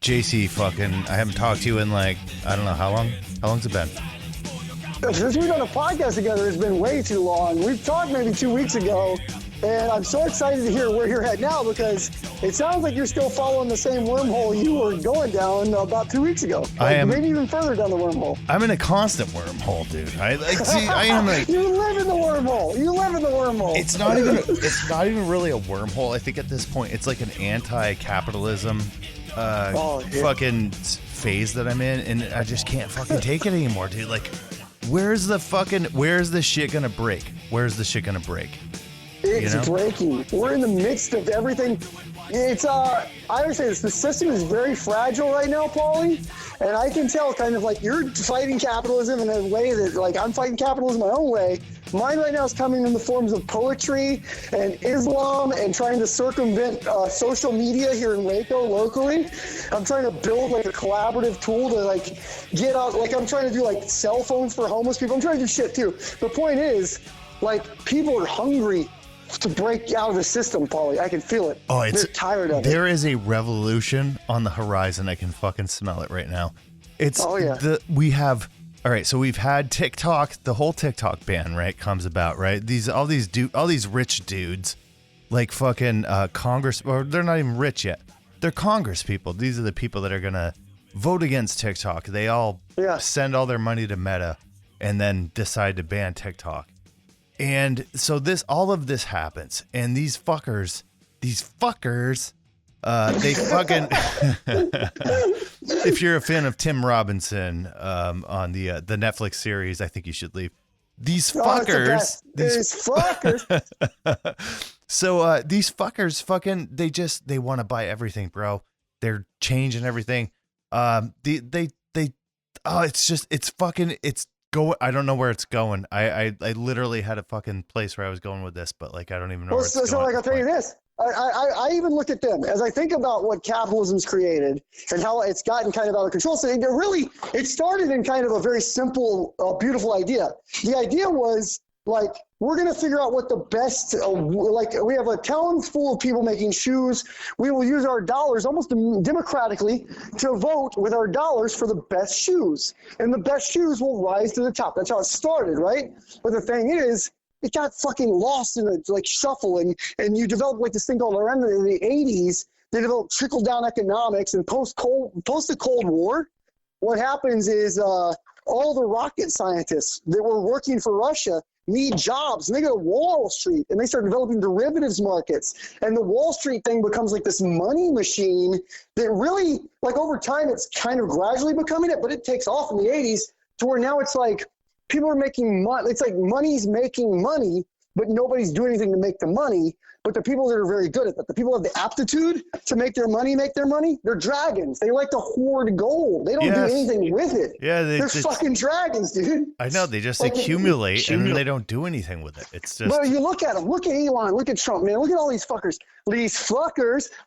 JC, fucking, I haven't talked to you in like, I don't know, how long? How long's it been? Since we've done a podcast together, it's been way too long. We've talked maybe 2 weeks ago, and I'm so excited to hear where you're at now because it sounds like you're still following the same wormhole you were going down about 2 weeks ago. I am, maybe even further down the wormhole. I'm in a constant wormhole, dude. I am like, you live in the wormhole. You live in the wormhole. It's not even really a wormhole. I think at this point it's like an anti-capitalism fucking phase that I'm in, and I just can't fucking take it anymore, dude. Like, where's the shit gonna break? Where's the shit gonna break? It's breaking. We're in the midst of everything. It's I would say this, the system is very fragile right now, Paulie, and I can tell kind of like you're fighting capitalism in a way that like I'm fighting capitalism my own way. Mine right now is coming in the forms of poetry and Islam and trying to circumvent social media here in Waco locally. I'm trying to build like a collaborative tool to like get out, like I'm trying to do like cell phones for homeless people. I'm trying to do shit too. The point is, like, people are hungry to break out of the system, Paulie. I can feel it. Oh, they're tired of it. There is a revolution on the horizon. I can fucking smell it right now. All right, so we've had TikTok, the whole TikTok ban, right, comes about, right? All these rich dudes, like fucking Congress, or they're not even rich yet. They're Congress people. These are the people that are gonna vote against TikTok. They all send all their money to Meta, and then decide to ban TikTok. And so all of this happens, and these fuckers, they fucking. If you're a fan of Tim Robinson on the Netflix series, I think you should leave. These fuckers. So these fuckers, fucking, they want to buy everything, bro. They're changing everything. It's go. I don't know where it's going. I literally had a fucking place where I was going with this, but like I don't even know where it's going. So like I'll tell you this. I even look at them as I think about what capitalism's created and how it's gotten kind of out of control. So it started in kind of a very simple, beautiful idea. The idea was like, we're going to figure out what the best, like we have a town full of people making shoes. We will use our dollars almost democratically to vote with our dollars for the best shoes. And the best shoes will rise to the top. That's how it started, right? But the thing is, it got fucking lost in a like shuffle, and you develop like this thing called around in the 80s. They developed trickle down economics, and post the Cold War, what happens is all the rocket scientists that were working for Russia need jobs, and they go to Wall Street, and they start developing derivatives markets, and the Wall Street thing becomes like this money machine that really, like over time, it's kind of gradually becoming it, but it takes off in the 80s to where now it's like, people are making money. It's like money's making money, but nobody's doing anything to make the money. But the people that are very good at that, the people who have the aptitude to make their money, they're dragons. They like to hoard gold. They don't do anything with it. Yeah, they're fucking dragons, dude. I know. They just accumulate and they don't do anything with it. It's just. But you look at them. Look at Elon. Look at Trump, man. Look at all these fuckers.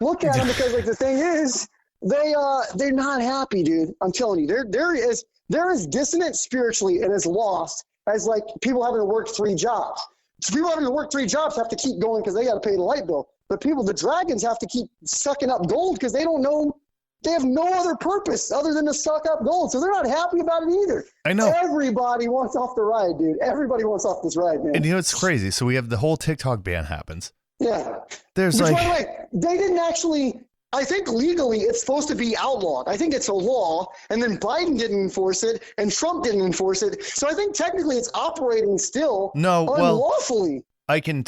Look at them because like the thing is, they're not happy, dude. I'm telling you, they're as dissonant spiritually and as lost as like people having to work 3 jobs. So people having to work 3 jobs have to keep going because they got to pay the light bill. But the dragons have to keep sucking up gold because they have no other purpose other than to suck up gold. So they're not happy about it either. I know. Everybody wants off the ride, dude. Everybody wants off this ride, man. And you know what's crazy? So we have the whole TikTok ban happens. Yeah. There's by the way, they didn't actually. I think legally it's supposed to be outlawed. I think it's a law, and then Biden didn't enforce it, and Trump didn't enforce it. So I think technically it's operating still unlawfully. I can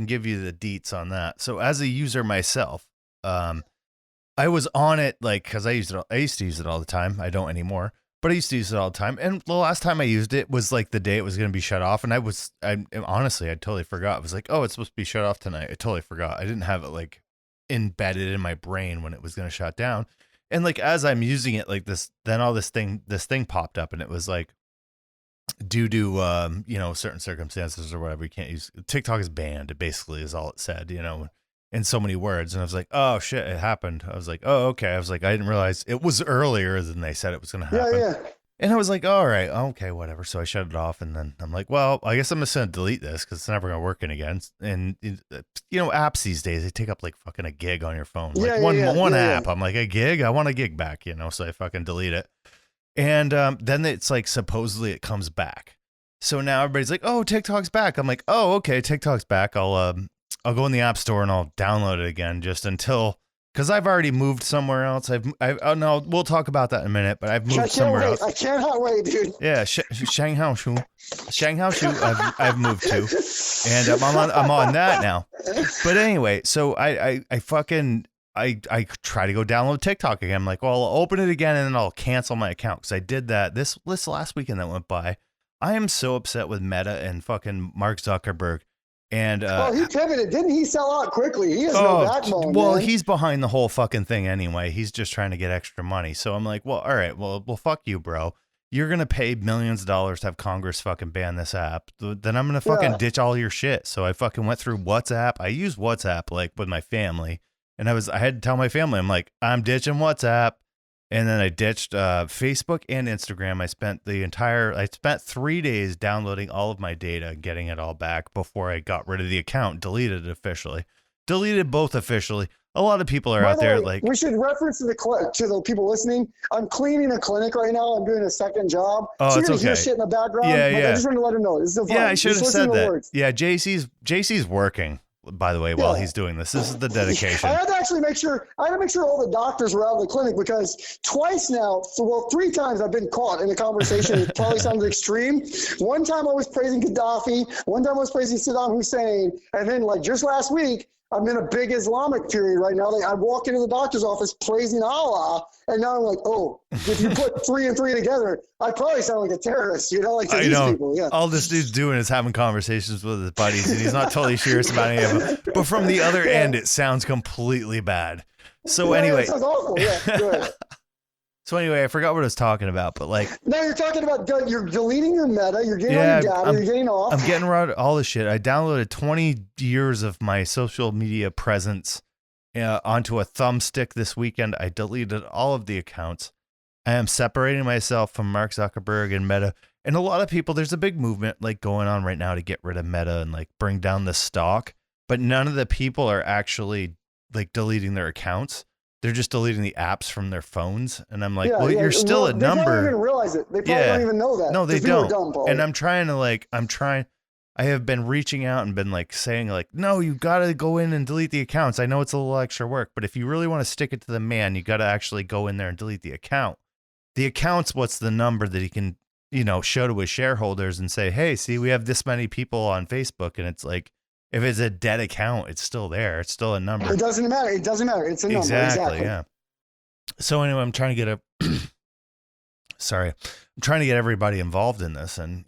give you the deets on that. So as a user myself, I was on it like because I used to use it all the time. I don't anymore, but I used to use it all the time. And the last time I used it was like the day it was going to be shut off, and honestly I totally forgot. I was like, oh, it's supposed to be shut off tonight. I totally forgot. I didn't have it like embedded in my brain when it was going to shut down. And like as I'm using it like this, then all this thing popped up, and it was like due to certain circumstances or whatever, you can't use TikTok is banned. It basically is all it said, in so many words. And I was like, oh shit, it happened. I was like, oh okay. I was like, I didn't realize it was earlier than they said it was going to happen. Yeah. And I was like, all right, okay, whatever. So I shut it off, and then I'm like, well, I guess I'm just gonna delete this because it's never gonna work again. And apps these days, they take up like fucking a gig on your phone. Like one app, I'm like, a gig? I want a gig back, So I fucking delete it. And then it's like supposedly it comes back. So now everybody's like, oh, TikTok's back. I'm like, oh, okay, TikTok's back. I'll go in the app store and I'll download it again just until. Because I've already moved somewhere else. Oh no, we'll talk about that in a minute. But I've moved somewhere else. I cannot wait, dude. Yeah, Shanghai Shu, I've moved to, and I'm on that now. But anyway, so I try to go download TikTok again. I'm like, well, I'll open it again and then I'll cancel my account because I did that this last weekend that went by. I am so upset with Meta and fucking Mark Zuckerberg. And he pivoted. Didn't he sell out quickly? He has no backbone. Well, man. He's behind the whole fucking thing anyway. He's just trying to get extra money. So I'm like, well, all right, well, fuck you, bro. You're gonna pay millions of dollars to have Congress fucking ban this app. Then I'm gonna fucking ditch all your shit. So I fucking went through WhatsApp. I use WhatsApp like with my family, and I had to tell my family, I'm like, I'm ditching WhatsApp. And then I ditched Facebook and Instagram. I spent 3 days downloading all of my data and getting it all back before I got rid of the account, deleted it officially. Deleted both officially. A lot of people are out there like... We should reference to the people listening. I'm cleaning a clinic right now. I'm doing a second job. Oh, so it's you're okay. Hear shit in the background. Yeah. I just want to let them know. This is I should have said that. Words. Yeah, JC's working. By the way, while he's doing this is the dedication. I had to actually make sure all the doctors were out of the clinic because twice now, 3 times I've been caught in a conversation. It probably sounds extreme. One time I was praising Gaddafi. One time I was praising Saddam Hussein. And then like just last week, I'm in a big Islamic period right now. I walk into the doctor's office praising Allah, and now I'm like, oh, if you put 3 and 3 together, I probably sound like a terrorist, like to these people. Yeah. All this dude's doing is having conversations with his buddies, and he's not totally serious about any of them. But from the other end, it sounds completely bad. So anyway, it sounds awful. Yeah, go ahead. So anyway, I forgot what I was talking about, but like... No, you're talking about you're deleting your Meta, you're getting on your data, you're getting off. I'm getting rid of all this shit. I downloaded 20 years of my social media presence onto a thumbstick this weekend. I deleted all of the accounts. I am separating myself from Mark Zuckerberg and Meta. And a lot of people, there's a big movement like going on right now to get rid of Meta and like bring down the stock. But none of the people are actually like deleting their accounts. They're just deleting the apps from their phones. And I'm like, you're still a number. They don't even realize it. They probably don't even know that. No, they don't. And I have been reaching out and been like saying like, no, you got to go in and delete the accounts. I know it's a little extra work, but if you really want to stick it to the man, you got to actually go in there and delete the account. The account's what's the number that he can, show to his shareholders and say, hey, see, we have this many people on Facebook. And it's like, if it's a dead account, it's still there. It's still a number. It doesn't matter. It's a number. Exactly. Yeah. So anyway, I'm trying to get everybody involved in this, and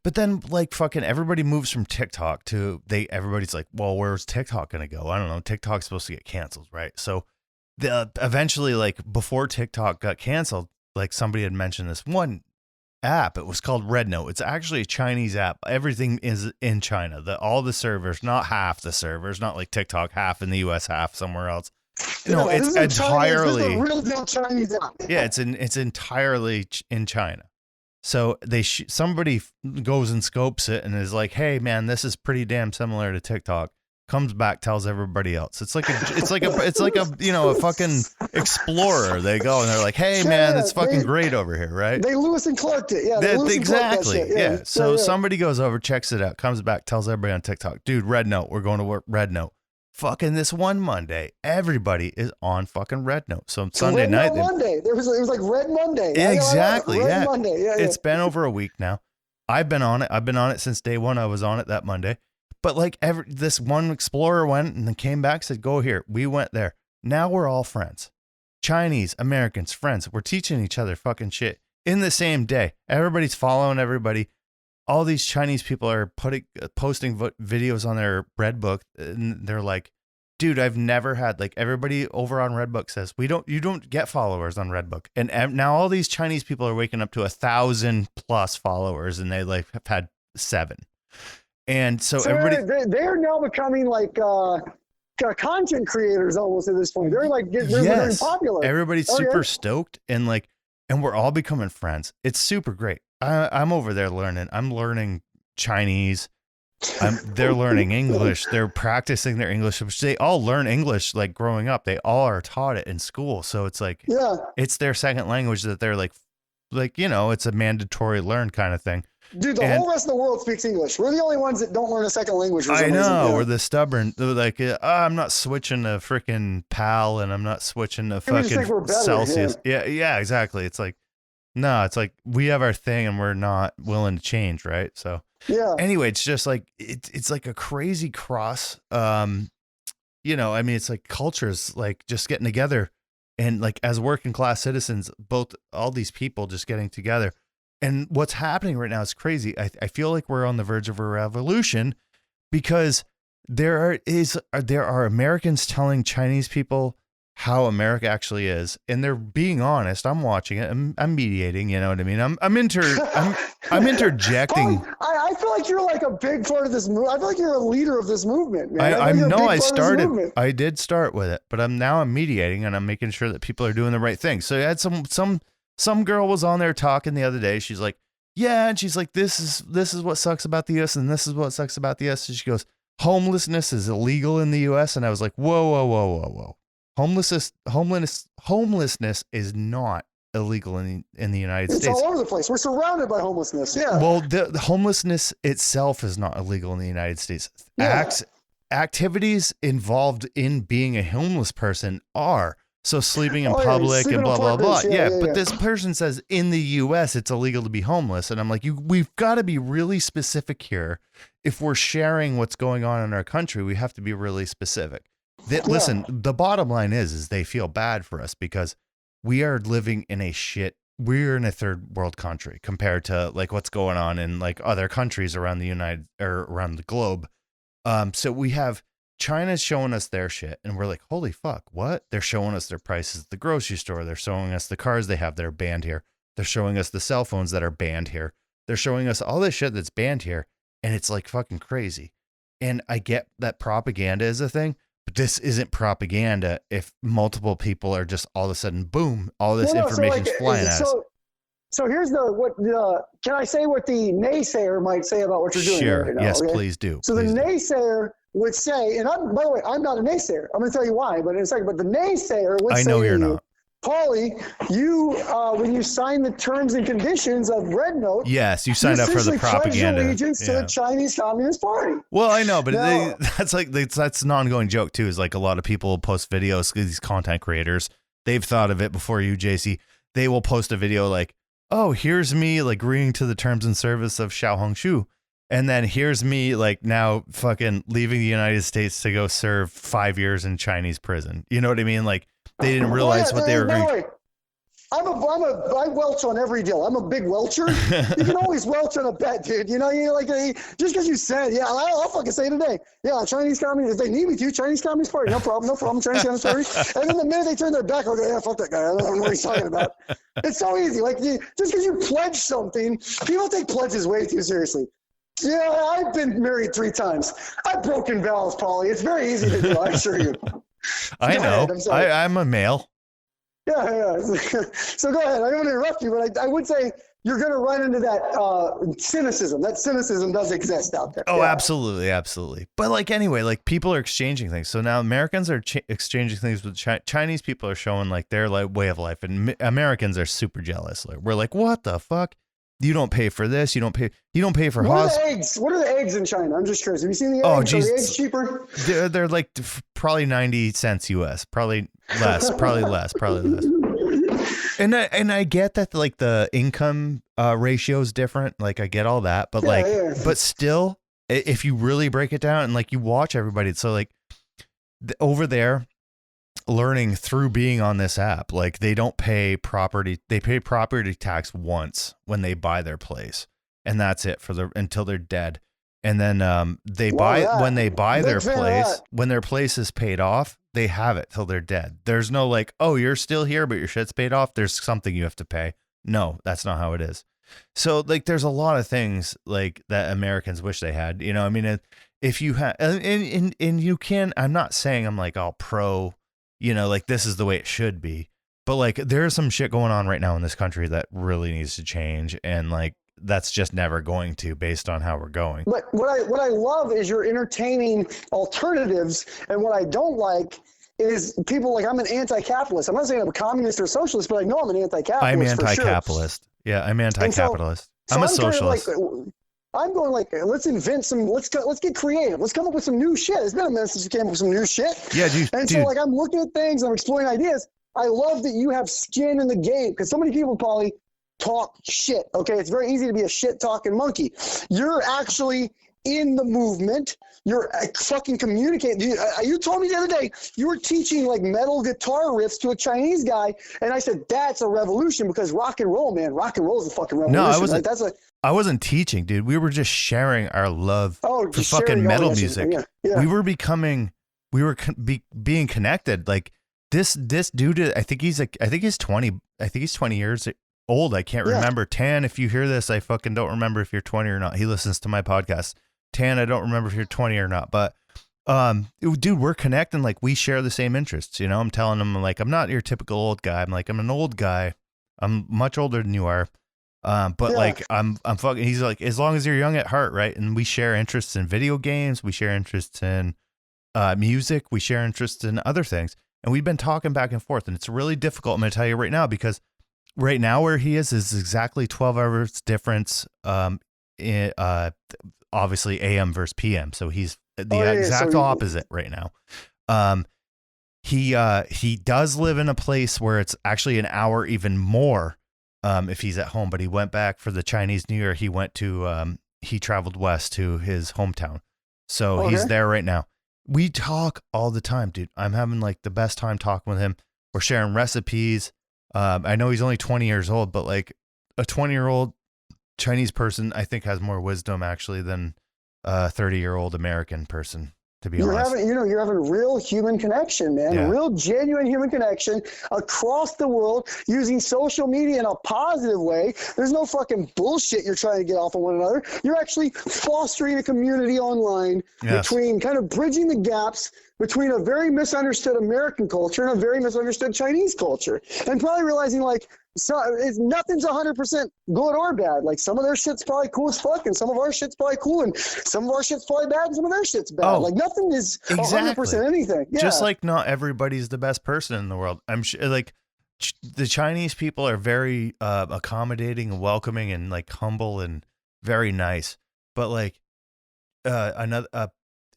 but then like fucking everybody moves from TikTok to everybody's like, well, where's TikTok gonna go? I don't know. TikTok's supposed to get canceled, right? So eventually, like before TikTok got canceled, like somebody had mentioned this one app. It was called Rednote. It's actually a Chinese app. Everything is in China. All the servers, not half the servers, not like TikTok, half in the US, half somewhere else. It's entirely this is a real Chinese app. Yeah, it's entirely in China. So somebody goes and scopes it and is like, "Hey man, this is pretty damn similar to TikTok." Comes back, tells everybody else. It's like a a fucking explorer. They go and they're like, "Hey man, it's fucking great over here, right?" They Lewis and Clarked it, yeah. Exactly, yeah. So somebody goes over, checks it out, comes back, tells everybody on TikTok, "Dude, Rednote, we're going to work Rednote." Fucking this one Monday, everybody is on fucking Rednote. So Sunday night, Monday. It was like Red Monday. Exactly, Red Monday. Yeah, it's been over a week now. I've been on it. I've been on it since day one. I was on it that Monday. But like this one explorer went and then came back, said, go here. We went there. Now we're all friends. Chinese, Americans, friends. We're teaching each other fucking shit in the same day. Everybody's following everybody. All these Chinese people are posting videos on their Redbook, and they're like, dude, I've never had, like, everybody over on Redbook says, you don't get followers on Redbook. And now all these Chinese people are waking up to 1,000+ followers, and they like have had 7. And so everybody, they're now becoming like content creators almost at this point. They're like, they're very popular. Everybody's super stoked. And like, and we're all becoming friends. It's super great. I'm over there learning. I'm learning Chinese. They're learning English. They're practicing their English. They all learn English like growing up. They all are taught it in school. So it's like, Yeah. it's their second language that they're like, it's a mandatory learn kind of thing. Dude, the whole rest of the world speaks English. We're the only ones that don't learn a second language. I know. We're the stubborn. They're like, I'm not switching to freaking PAL and I'm not switching to fucking Celsius. Yeah, exactly. It's like, no, it's like we have our thing and we're not willing to change, right? So yeah. Anyway, it's just like it's like a crazy cross. It's like cultures like just getting together, and like as working class citizens, all these people just getting together. And what's happening right now is crazy. I feel like we're on the verge of a revolution because there are Americans telling Chinese people how America actually is, and they're being honest. I'm watching it. I'm mediating. You know what I mean? I'm interjecting. I feel like you're like a big part of this movement. I feel like you're a leader of this movement, man. I did start with it, but I'm mediating and I'm making sure that people are doing the right thing. So I had some girl was on there talking the other day. She's like, yeah, and she's like, this is what sucks about the US, and this is what sucks about the US. And she goes, homelessness is illegal in the US, and I was like, whoa. Homelessness is not illegal in the United States. It's all over the place. We're surrounded by homelessness. Yeah. Well, the homelessness itself is not illegal in the United States. Yeah. Activities involved in being a homeless person are. So sleeping in public and blah, blah, blah. But this person says in the US, it's illegal to be homeless. And I'm like, we've got to be really specific here. If we're sharing what's going on in our country, we have to be really specific. Listen, the bottom line is they feel bad for us because we are living in we're in a third world country compared to like what's going on in like other countries around around the globe. So we have China's showing us their shit and we're like, holy fuck, what? They're showing us their prices at the grocery store. They're showing us the cars they have that are banned here. They're showing us the cell phones that are banned here. They're showing us all this shit that's banned here. And it's like fucking crazy. And I get that propaganda is a thing, but this isn't propaganda if multiple people are just all of a sudden, boom, all this information's flying at us. So here's can I say what the naysayer might say about what you're doing? Sure. Right now, yes, okay? please do. So please the naysayer would say, and by the way, I'm not a naysayer. I'm going to tell you why, but in a second. But the naysayer would say, I know you're not. Paulie, you when you signed the terms and conditions of Rednote, yes, you signed up for the propaganda. Allegiance to the Chinese Communist Party. Well, I know, but that's an ongoing joke too. Is like a lot of people post videos. These content creators, they've thought of it before you, JC. They will post a video like, "Oh, here's me like agreeing to the terms and service of Xiaohongshu," and then here's me like now fucking leaving the United States to go serve 5 years in Chinese prison. You know what I mean? Like. They didn't realize what they were doing. I welch on every deal. I'm a big welcher. You can always welch on a bet, dude. You know, just because you said, I'll fucking say today. Yeah, Chinese Communist, if they need me to, Chinese Communist Party, no problem, Chinese Communist Party. And then the minute they turn their back, I'll go, yeah, fuck that guy. I don't know what he's talking about. It's so easy. Like, just because you pledge something, people take pledges way too seriously. Yeah, I've been married 3 times. I've broken vows, Paulie. It's very easy to do, I assure you. I know. I'm a male. Yeah. So go ahead. I don't want to interrupt you, but I would say you're going to run into that cynicism. That cynicism does exist out there. Oh, yeah. Absolutely. But like anyway, like people are exchanging things. So now Americans are exchanging things with Chinese people are showing like their way of life, and Americans are super jealous. Like we're like, what the fuck? You don't pay for this. You don't pay for eggs? What are the eggs in China? I'm just curious. Have you seen the eggs? Oh, geez. Are the eggs cheaper? They're like probably 90 cents US. Probably less. And I get that like the income ratio is different. Like I get all that, but but still, if you really break it down and like you watch everybody, so like over there. Learning through being on this app, like they don't pay property. They pay property tax once when they buy their place, and that's it until they're dead. And then when they buy their place, when their place is paid off, they have it till they're dead. There's no like, oh, you're still here, but your shit's paid off. There's something you have to pay. No, that's not how it is. So like, there's a lot of things like that Americans wish they had. You know, I mean, if you have, and you can. I'm not saying I'm like all pro. You know, like this is the way it should be. But like there's some shit going on right now in this country that really needs to change, and like that's just never going to, based on how we're going. But what I love is you're entertaining alternatives, and what I don't like is people like, I'm an anti-capitalist. I'm not saying I'm a communist or a socialist, but I know I'm an anti-capitalist. I'm anti-capitalist. Sure. Yeah, I'm anti-capitalist. So I'm a socialist. I'm going like, let's invent some. Let's get creative. Let's come up with some new shit. It's been a minute since you came up with some new shit. Yeah, dude. So like, I'm looking at things, I'm exploring ideas. I love that you have skin in the game, because so many people probably talk shit. Okay, it's very easy to be a shit talking monkey. You're actually in the movement. You're fucking communicating. You told me the other day you were teaching like metal guitar riffs to a Chinese guy, and I said that's a revolution, because rock and roll, man, rock and roll is a fucking revolution. No, I wasn't. Right? I wasn't teaching, dude. We were just sharing our love for fucking metal music. Yeah. We were being connected. Like this dude. I think he's 20. I think he's 20 years old. I can't remember. Tan, if you hear this, I fucking don't remember if you're 20 or not. He listens to my podcast. Tan, I don't remember if you're 20 or not, but dude, we're connecting. Like we share the same interests. You know, I'm telling him like, I'm not your typical old guy. I'm like, I'm an old guy. I'm much older than you are. But like I'm fucking, he's like, as long as you're young at heart, right? And we share interests in video games, we share interests in music, we share interests in other things. And we've been talking back and forth, and it's really difficult. I'm going to tell you right now, because right now where he is exactly 12 hours difference, obviously AM versus PM. So he's the exact opposite right now. He does live in a place where it's actually an hour even more if he's at home, but he went back for the Chinese New Year. He went to he traveled west to his hometown. So he's there right now. We talk all the time, dude. I'm having like the best time talking with him. We're sharing recipes. I know he's only 20 years old, but like a 20-year-old Chinese person, I think, has more wisdom actually than a 30-year-old American person, to be honest. You're having real human connection, man. Yeah. Real genuine human connection across the world, using social media in a positive way. There's no fucking bullshit you're trying to get off of one another. You're actually fostering a community online between, kind of bridging the gaps between a very misunderstood American culture and a very misunderstood Chinese culture. And probably realizing like, nothing's 100% good or bad. Like some of their shit's probably cool as fuck, and some of our shit's probably cool, and some of our shit's probably bad, and some of their shit's bad. Like nothing is 100% anything. Yeah. Just like not everybody's the best person in the world. I'm sure like the Chinese people are very accommodating and welcoming and like humble and very nice. But like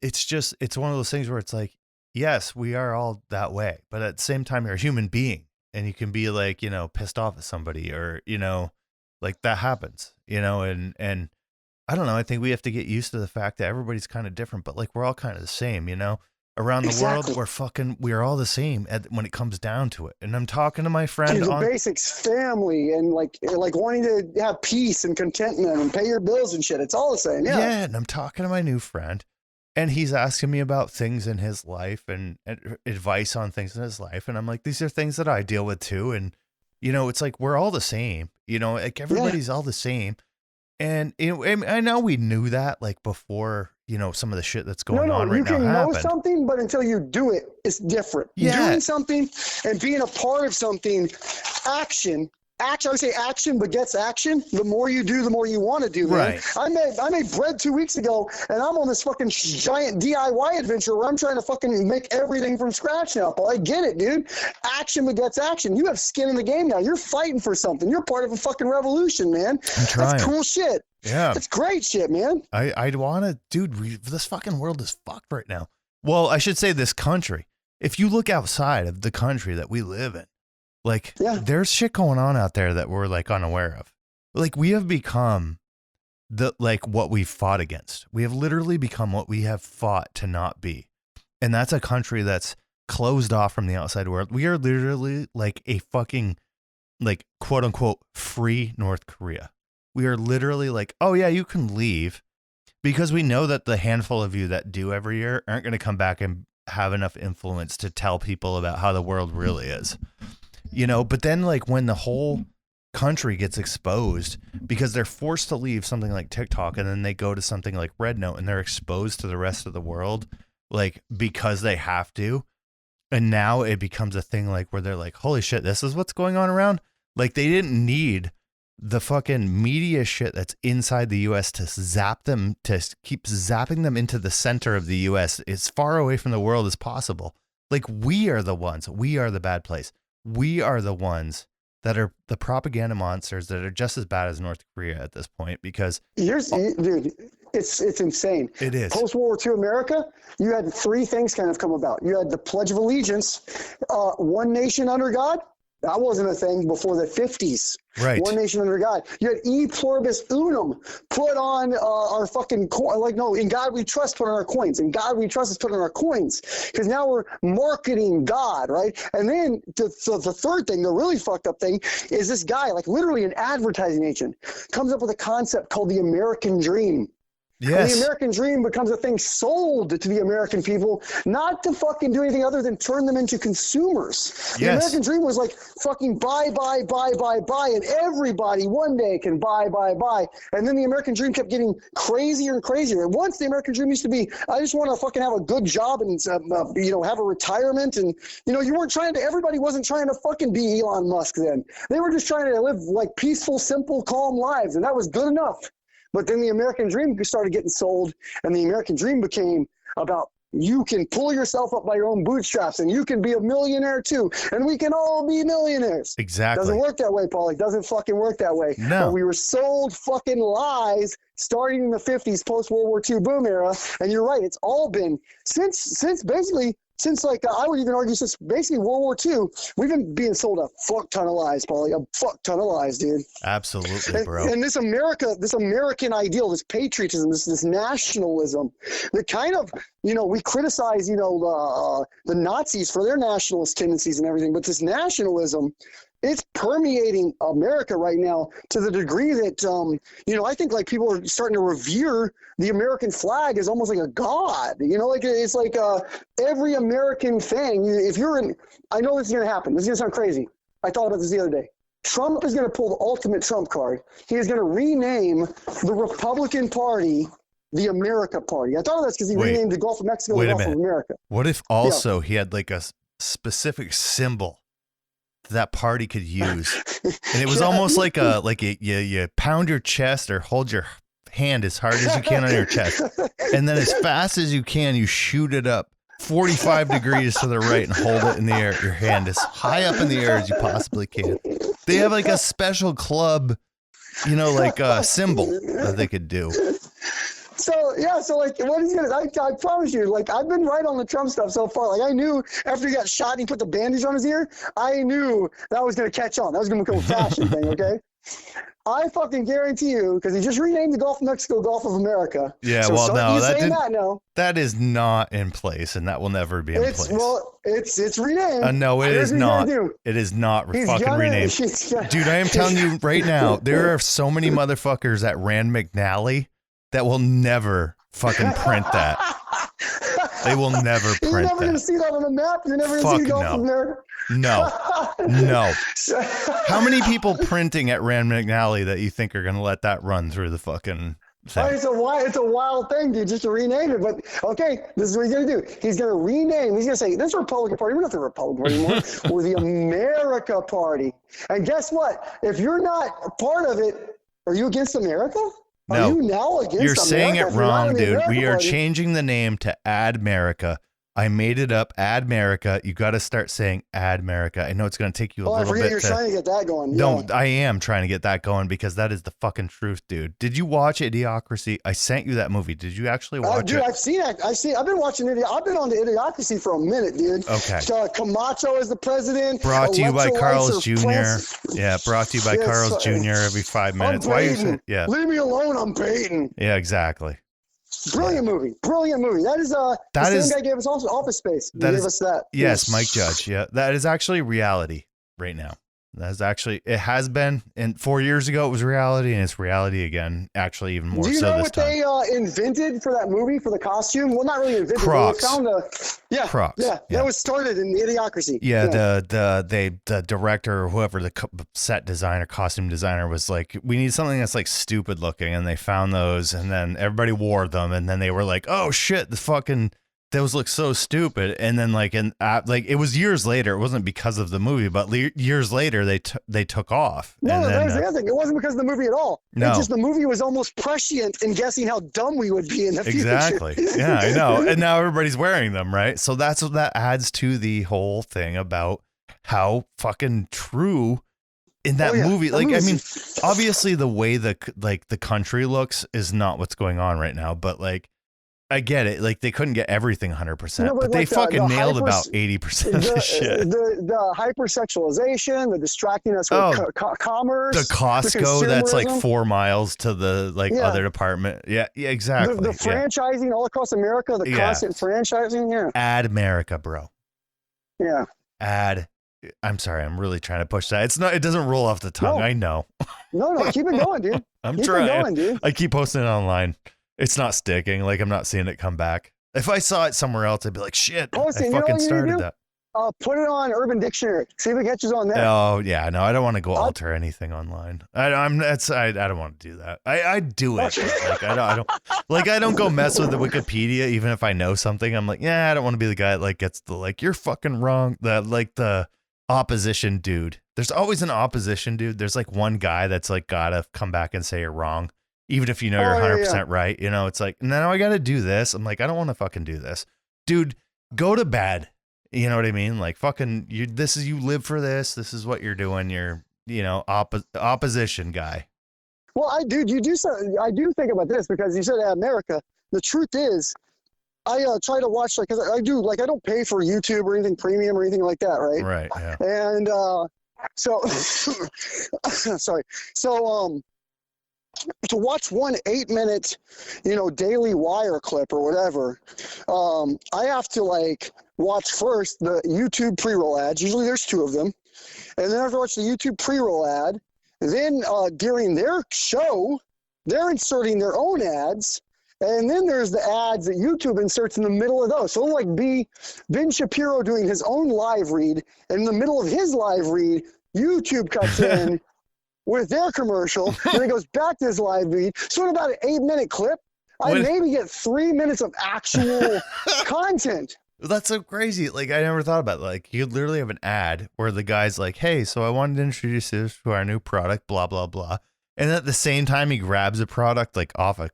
it's one of those things where it's like, yes, we are all that way, but at the same time, you're a human being. And you can be like, pissed off at somebody, or, like that happens, and I don't know. I think we have to get used to the fact that everybody's kind of different, but like, we're all kind of the same, around the world. We're all the same when it comes down to it. And I'm talking to my friend the basics, family, and like wanting to have peace and contentment and pay your bills and shit. It's all the same. Yeah. Yeah. And I'm talking to my new friend, and he's asking me about things in his life and advice on things in his life. And I'm like, these are things that I deal with too. And, it's like, we're all the same, like everybody's all the same. And I know we knew that like before, some of the shit that's going on right now. You can know something, but until you do it, it's different. Yeah. Doing something and being a part of something, action, I would say action begets action. The more you do, the more you want to do, man. Right. I made bread 2 weeks ago, and I'm on this fucking giant DIY adventure where I'm trying to fucking make everything from scratch now. But I get it, dude. Action begets action. You have skin in the game now. You're fighting for something. You're part of a fucking revolution, man. I'm trying. That's cool shit. Yeah. That's great shit, man. I'd want to, dude, this fucking world is fucked right now. Well, I should say this country. If you look outside of the country that we live in, like, there's shit going on out there that we're like unaware of. Like, we have become what we've fought against. We have literally become what we have fought to not be. And that's a country that's closed off from the outside world. We are literally like a fucking, like, quote unquote, free North Korea. We are literally like, oh yeah, you can leave, because we know that the handful of you that do every year aren't going to come back and have enough influence to tell people about how the world really is. But then like when the whole country gets exposed because they're forced to leave something like TikTok, and then they go to something like Rednote, and they're exposed to the rest of the world, like because they have to. And now it becomes a thing like where they're like, holy shit, this is what's going on around. Like they didn't need the fucking media shit that's inside the US to zap them, to keep zapping them into the center of the US as far away from the world as possible. Like we are the ones, we are the bad place. We are the ones that are the propaganda monsters that are just as bad as North Korea at this point because dude, it's insane. It is. Post-World War II America, you had three things kind of come about. You had the Pledge of Allegiance, one nation under God. That wasn't a thing before the 50s. Right. One nation under God. You had E pluribus unum put on our fucking coin. Like, no, in God we trust put on our coins. In God we trust is put on our coins. Because now we're marketing God, right? And then the third thing, the really fucked up thing, is this guy, like literally an advertising agent, comes up with a concept called the American Dream. Yes. And the American dream becomes a thing sold to the American people, not to fucking do anything other than turn them into consumers. The American dream was like fucking buy, and everybody one day can buy. And then the American dream kept getting crazier and crazier. And once the American dream used to be, I just want to fucking have a good job and, have a retirement. And, you weren't everybody wasn't trying to fucking be Elon Musk then. They were just trying to live like peaceful, simple, calm lives. And that was good enough. But then the American dream started getting sold, and the American dream became about you can pull yourself up by your own bootstraps, and you can be a millionaire too, and we can all be millionaires. Exactly. Doesn't work that way, Paul. It doesn't fucking work that way. No. But we were sold fucking lies starting in the 50s, post-World War II boom era, and you're right, it's all been, since I would even argue since basically World War II, we've been being sold a fuck ton of lies, Paulie, a fuck ton of lies, dude. Absolutely, bro. And this American ideal, this patriotism, this nationalism, that kind of, we criticize, the Nazis for their nationalist tendencies and everything, but this nationalism, it's permeating America right now to the degree that, I think like people are starting to revere the American flag as almost like a god, it's like every American thing. I know this is going to happen. This is going to sound crazy. I thought about this the other day. Trump is going to pull the ultimate Trump card. He is going to rename the Republican Party the America Party. I thought of this because he renamed the Gulf of Mexico the Gulf of America. What if also he had like a specific symbol that party could use, and it was almost like you pound your chest or hold your hand as hard as you can on your chest, and then as fast as you can you shoot it up 45 degrees to the right and hold it in the air, your hand as high up in the air as you possibly can. They have like a special club, symbol that they could do. So like what he's gonna, I promise you, like I've been right on the Trump stuff so far. Like I knew after he got shot and he put the bandage on his ear, I knew that was gonna catch on. That was gonna become a fashion thing. Okay, I fucking guarantee you, because he just renamed the Gulf of Mexico Gulf of America. Yeah, so well, no, that is not in place, and that will never be in place. Well, it's renamed. No, it is not. It is not fucking renamed. Dude, I am telling you right now, there are so many motherfuckers at Rand McNally that will never fucking print that. They will never print that. You're never going to see that on the map. You're never going to see Gulf of America. No. How many people printing at Rand McNally that you think are going to let that run through the fucking thing? It's a wild thing, dude, just to rename it. But, okay, this is what he's going to do. He's going to rename. He's going to say, this Republican Party, we're not the Republican Party anymore. We're the America Party. And guess what? If you're not part of it, are you against America? No, are you now against you're saying America? it wrong, dude. We are changing the name to Add America. I made it up. Add America. You got to start saying Add America. I know it's going to take you a little bit. I forget you're trying to get that going. No, I am trying to get that going because that is the fucking truth, dude. Did you watch Idiocracy? I sent you that movie. Did you actually watch it? I've seen it. I've been watching it. I've been on the Idiocracy for a minute, dude. Okay. Camacho is the president. Brought to you by Carl's Jr. Yeah, brought to you by Carl's Jr. every 5 minutes. Why are you saying? Yeah. Leave me alone. I'm Peyton. Yeah, exactly. Brilliant movie. That is the same guy gave us also Office Space. He gave us that. Yes, Mike Judge. Yeah, that is actually reality right now. It has been, and 4 years ago it was reality, and it's reality again. Actually, even more so this time. Do you know what they invented for that movie for the costume? Well, not really invented. Crocs. They found Crocs. Yeah, that was started in Idiocracy. Yeah, the director or whoever the set designer, costume designer was like, we need something that's like stupid looking, and they found those, and then everybody wore them, and then they were like, oh shit, the those look so stupid. And then like like it was years later. It wasn't because of the movie, but years later they took off. No, and there's the other thing. It wasn't because of the movie at all. No. It's just the movie was almost prescient in guessing how dumb we would be in the exactly. future. Yeah, I know. And now everybody's wearing them, right? So that's what that adds to the whole thing about how fucking true in that movie. Like, I mean, obviously the way the country looks is not what's going on right now, but like, I get it. Like they couldn't get everything 100%, but like they fucking nailed about 80% of the shit. The hypersexualization, the distracting us with commerce, the Costco that's like 4 miles to the other department. Yeah, exactly. The franchising all across America, the constant franchising. Yeah. Ad America, bro. Yeah. I'm sorry. I'm really trying to push that. It's not. It doesn't roll off the tongue. No. I know. No. Keep it going, dude. Keep trying. It going, dude. I keep posting it online. It's not sticking. Like I'm not seeing it come back. If I saw it somewhere else, I'd be like, shit. I fucking started that. Put it on Urban Dictionary. See if it catches on there. Oh yeah, no, I don't want to go alter anything online. I don't want to do that. I do it. But like I don't go mess with the Wikipedia even if I know something. I'm like, I don't want to be the guy that like gets the like you're fucking wrong. The opposition dude. There's always an opposition dude. There's like one guy that's like gotta come back and say you're wrong. Even if you know you're 100% right, you know, it's like, now I got to do this. I'm like, I don't want to fucking do this. Dude, go to bed. You know what I mean? Like fucking you live for this. This is what you're doing. You're, opposition guy. Well, I do think about this because you said America. The truth is, I try to watch cause I don't pay for YouTube or anything premium or anything like that. Right. Right. Yeah. And, so, sorry. So, to watch one 8-minute, Daily Wire clip or whatever, I have to like watch first the YouTube pre-roll ads. Usually there's 2 of them. And then I have to watch the YouTube pre-roll ad. Then during their show, they're inserting their own ads. And then there's the ads that YouTube inserts in the middle of those. So like Ben Shapiro doing his own live read. And in the middle of his live read, YouTube cuts in with their commercial, and it goes back to his live read. So in about an 8-minute clip, I maybe get 3 minutes of actual content. That's so crazy. Like, I never thought about it. Like, you literally have an ad where the guy's like, hey, so I wanted to introduce this to our new product, blah, blah, blah. And at the same time, he grabs a product like off a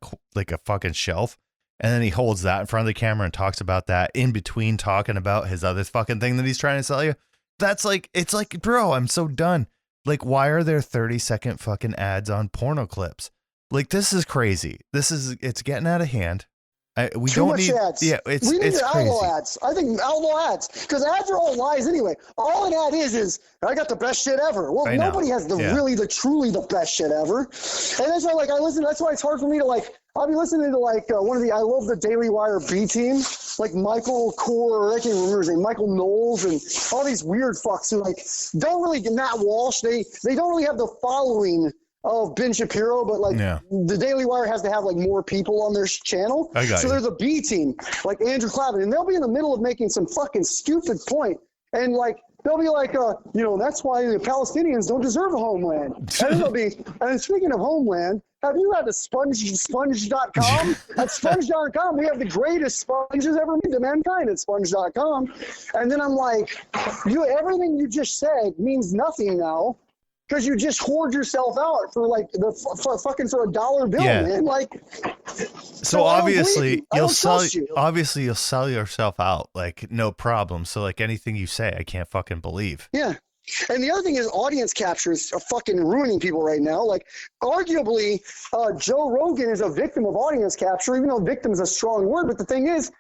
fucking shelf. And then he holds that in front of the camera and talks about that in between talking about his other fucking thing that he's trying to sell you. That's like, it's like, bro, I'm so done. Like, why are there 30-second fucking ads on porno clips? Like, this is crazy. It's getting out of hand. We Too don't much need ads. Yeah, we need to outlaw ads. I think outlaw ads because ads are all lies anyway. All an ad is I got the best shit ever. Well, nobody has truly the best shit ever. And that's why I listen. That's why it's hard for me to I'll be listening to one of I love the Daily Wire B team, like Michael Core, I can't remember his name, Michael Knowles, and all these weird fucks who don't really Matt Walsh. They don't really have the following of Ben Shapiro, but the Daily Wire has to have like more people on their channel. So there's a B team like Andrew Clavin, and they'll be in the middle of making some fucking stupid point, and they'll be like, that's why the Palestinians don't deserve a homeland. And they'll be, and speaking of homeland, have you had the sponge.com? At sponge.com, we have the greatest sponges ever made to mankind at sponge.com. And then I'm like, everything you just said means nothing now. Because you just hoard yourself out for for a dollar bill, man. So obviously you'll sell yourself out, like no problem. So anything you say, I can't fucking believe. Yeah. And the other thing is audience capture is fucking ruining people right now. Arguably, Joe Rogan is a victim of audience capture, even though victim is a strong word. But the thing is,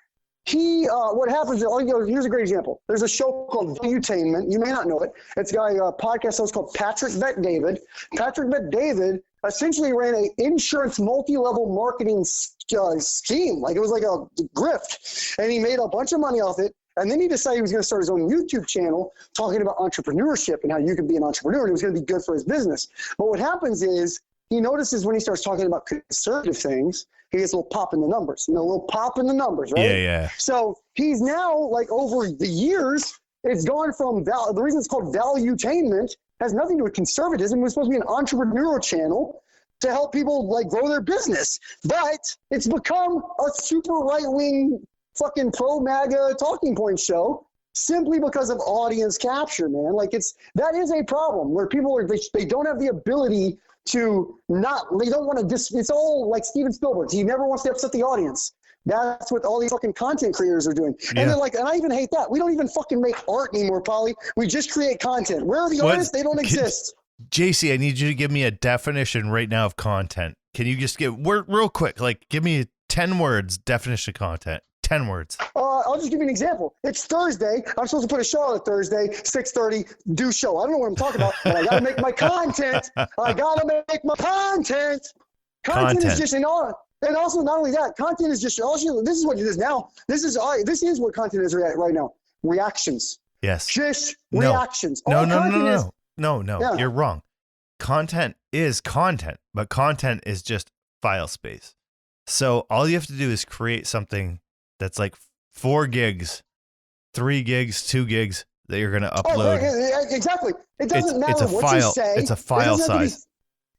what happens is, here's a great example. There's a show called Valuetainment. You may not know it. It's a podcast host called Patrick Bet-David. Patrick Bet-David essentially ran an insurance multi-level marketing scheme. It was like a grift. And he made a bunch of money off it. And then he decided he was going to start his own YouTube channel talking about entrepreneurship and how you can be an entrepreneur, and it was going to be good for his business. But what happens is he notices when he starts talking about conservative things, he gets a little pop in the numbers, a little pop in the numbers, right? Yeah. So he's now, over the years, it's gone from, the reason it's called Valuetainment has nothing to do with conservatism. It was supposed to be an entrepreneurial channel to help people, grow their business. But it's become a super right-wing fucking pro MAGA talking point show simply because of audience capture, man. Like that is a problem where people they don't have the ability to they don't want to it's all like Steven Spielberg. He never wants to upset the audience. That's what all these fucking content creators are doing. And they're like, and I even hate that. We don't even fucking make art anymore, Polly. We just create content. Where are the artists? They don't exist. JC, I need you to give me a definition right now of content. Can you just real quick, like give me 10 words definition of content. 10 words. I'll just give you an example. It's Thursday. I'm supposed to put a show on a Thursday, 6:30, do show. I don't know what I'm talking about, but I got to make my content. I got to make my content. Content is just, and also not only that, content is just, this is what it is now. This is what content is right now. Reactions. Yes. Just reactions. No. Yeah. You're wrong. Content is content, but content is just file space. So all you have to do is create something that's like 4 gigs, 3 gigs, 2 gigs that you're going to upload. Oh, exactly. It doesn't matter what you say. It's a file size.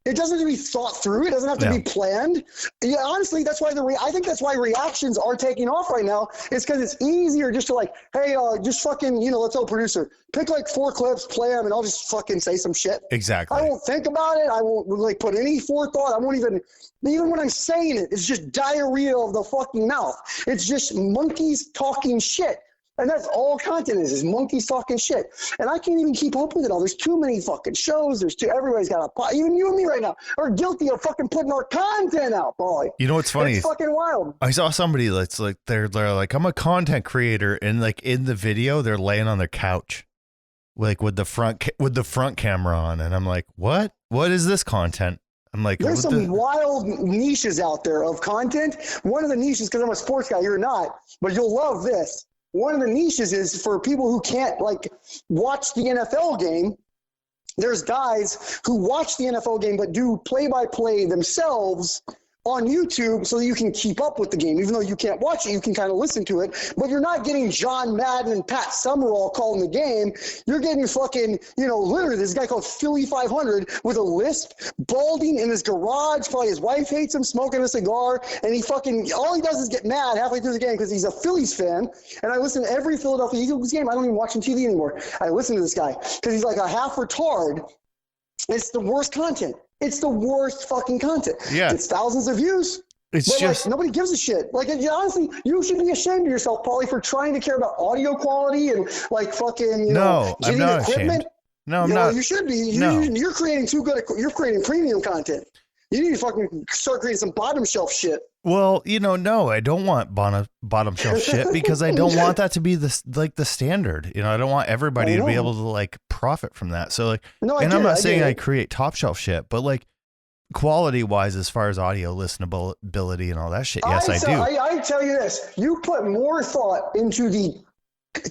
It doesn't have to be thought through. It doesn't have to be planned. Yeah, honestly, that's why I think that's why reactions are taking off right now. It's because it's easier just to like, hey, just fucking, let's tell producer, pick like 4 clips, play them, and I'll just fucking say some shit. Exactly. I won't think about it. I won't like put any forethought. I won't even when I'm saying it, it's just diarrhea of the fucking mouth. It's just monkeys talking shit. And that's all content is monkeys talking shit. And I can't even keep up with it all. There's too many fucking shows. Everybody's got even you and me right now are guilty of fucking putting our content out, boy. You know what's funny? It's fucking wild. I saw somebody that's like, they're like, I'm a content creator. And like in the video, they're laying on their couch, like with the front camera on. And I'm like, what is this content? I'm like, there's some wild niches out there of content. One of the niches, because I'm a sports guy, you're not, but you'll love this. One of the niches is for people who can't like watch the NFL game. There's guys who watch the NFL game but do play-by-play themselves on YouTube so that you can keep up with the game. Even though you can't watch it, you can kind of listen to it. But you're not getting John Madden and Pat Summerall calling the game. You're getting fucking, literally this guy called Philly 500 with a lisp, balding in his garage. Probably his wife hates him, smoking a cigar. And all he does is get mad halfway through the game because he's a Phillies fan. And I listen to every Philadelphia Eagles game. I don't even watch on TV anymore. I listen to this guy because he's like a half retard. It's the worst content. It's the worst fucking content. Yeah. It's thousands of views. But just like, nobody gives a shit. Like, honestly, you should be ashamed of yourself, Paulie, for trying to care about audio quality and like fucking, no, I'm not equipment. Ashamed. No, I'm not. You should be. You're creating you're creating premium content. You need to fucking start creating some bottom shelf shit. Well, no, I don't want bottom shelf shit because I don't want that to be the standard. I don't want everybody to be able to like profit from that. So like, and I'm not saying I create top shelf shit, but like quality wise, as far as audio listenability and all that shit, yes, I do. I tell you this, you put more thought into the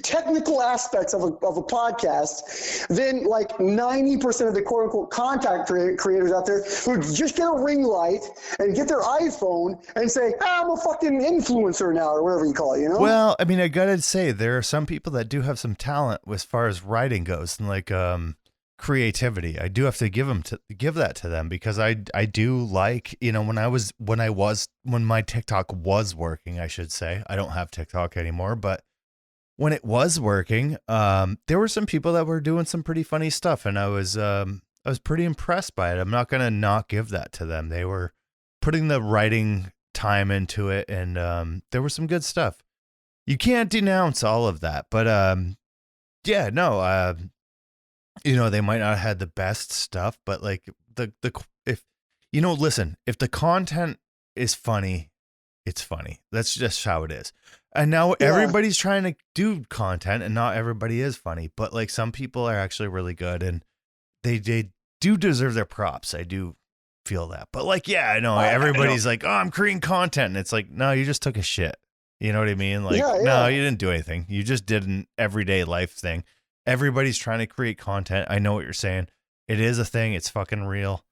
technical aspects of a podcast than like 90% of the quote unquote content creators out there who just get a ring light and get their iPhone and say, I'm a fucking influencer now, or whatever you call it, Well, I mean, I gotta say there are some people that do have some talent as far as writing goes and like creativity. I do have to give that to them because I do like, when my TikTok was working, I should say. I don't have TikTok anymore, but when it was working, there were some people that were doing some pretty funny stuff, and I was pretty impressed by it. I'm not gonna not give that to them. They were putting the writing time into it, and there was some good stuff. You can't denounce all of that, but they might not have had the best stuff, but like if the content is funny, it's funny. That's just how it is. And now everybody's trying to do content, and not everybody is funny, but like some people are actually really good, and they do deserve their props. I do feel that. But like, I know everybody's like, oh, I'm creating content. And it's like, no, you just took a shit. You know what I mean? Like, no, you didn't do anything. You just did an everyday life thing. Everybody's trying to create content. I know what you're saying. It is a thing. It's fucking real.